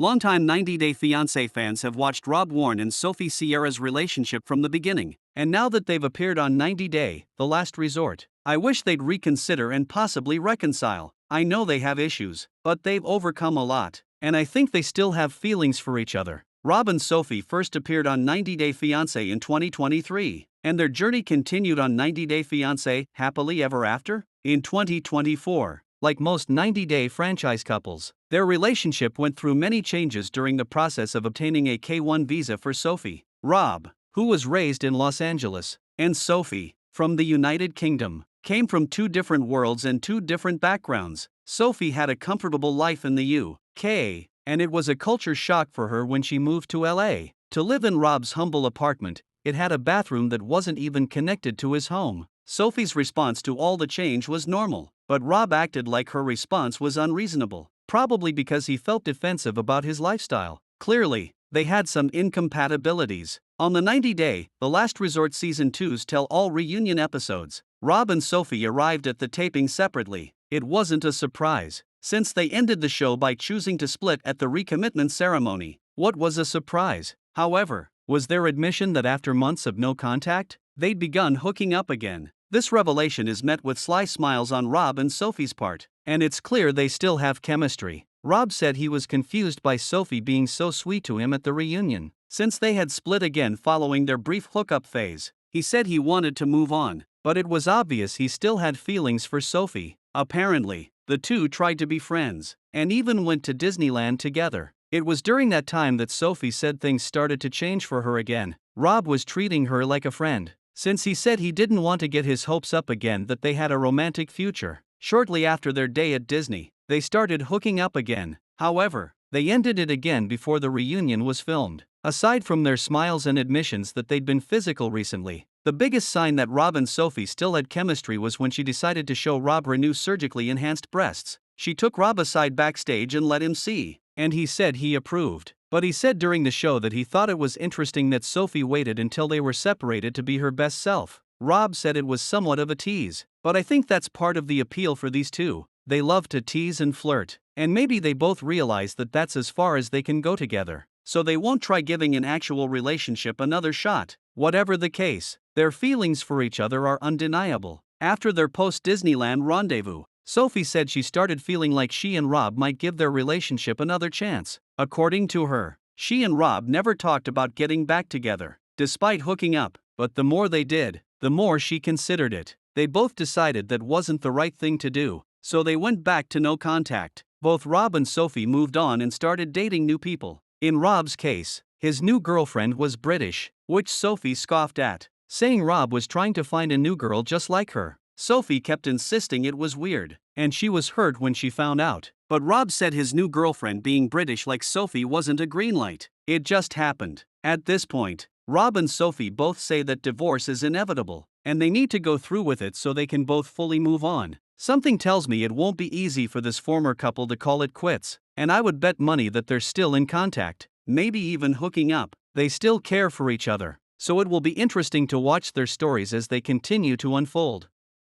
Longtime 90 Day Fiance fans have watched Warne and Sophie Sierra's relationship from the beginning, and now that they've appeared on 90 Day, The Last Resort, I wish they'd reconsider and possibly reconcile. I know they have issues, but they've overcome a lot, and I think they still have feelings for each other. Rob and Sophie first appeared on 90 Day Fiancé in 2023, and their journey continued on 90 Day Fiancé Happily Ever After in 2024. Like most 90 Day franchise couples, their relationship went through many changes during the process of obtaining a K-1 visa for Sophie. Rob, who was raised in Los Angeles, and Sophie, from the United Kingdom, came from two different worlds and two different backgrounds. Sophie had a comfortable life in the UK, and it was a culture shock for her when she moved to LA. To live in Rob's humble apartment, it had a bathroom that wasn't even connected to his home. Sophie's response to all the change was normal, but Rob acted like her response was unreasonable, probably because he felt defensive about his lifestyle. Clearly, they had some incompatibilities. On the 90 Day, The Last Resort Season 2's tell-all reunion episodes, Rob and Sophie arrived at the taping separately. It wasn't a surprise, since they ended the show by choosing to split at the recommitment ceremony. What was a surprise, however, was their admission that after months of no contact, they'd begun hooking up again. This revelation is met with sly smiles on Rob and Sophie's part, and it's clear they still have chemistry. Rob said he was confused by Sophie being so sweet to him at the reunion. Since they had split again following their brief hookup phase, he said he wanted to move on, but it was obvious he still had feelings for Sophie. Apparently, the two tried to be friends, and even went to Disneyland together. It was during that time that Sophie said things started to change for her again. Rob was treating her like a friend, since he said he didn't want to get his hopes up again that they had a romantic future. Shortly after their day at Disney, they started hooking up again. However, they ended it again before the reunion was filmed. Aside from their smiles and admissions that they'd been physical recently, the biggest sign that Rob and Sophie still had chemistry was when she decided to show Rob her new surgically enhanced breasts. She took Rob aside backstage and let him see, and he said he approved. But he said during the show that he thought it was interesting that Sophie waited until they were separated to be her best self. Rob said it was somewhat of a tease, but I think that's part of the appeal for these two. They love to tease and flirt, and maybe they both realize that that's as far as they can go together, so they won't try giving an actual relationship another shot. Whatever the case, their feelings for each other are undeniable. After their post-Disneyland rendezvous, Sophie said she started feeling like she and Rob might give their relationship another chance. According to her, she and Rob never talked about getting back together, despite hooking up, but the more they did, the more she considered it. They both decided that wasn't the right thing to do, so they went back to no contact. Both Rob and Sophie moved on and started dating new people. In Rob's case, his new girlfriend was British, which Sophie scoffed at, saying Rob was trying to find a new girl just like her. Sophie kept insisting it was weird, and she was hurt when she found out. But Rob said his new girlfriend being British like Sophie wasn't a green light. It just happened. At this point, Rob and Sophie both say that divorce is inevitable, and they need to go through with it so they can both fully move on. Something tells me it won't be easy for this former couple to call it quits, and I would bet money that they're still in contact, maybe even hooking up. They still care for each other, so it will be interesting to watch their stories as they continue to unfold.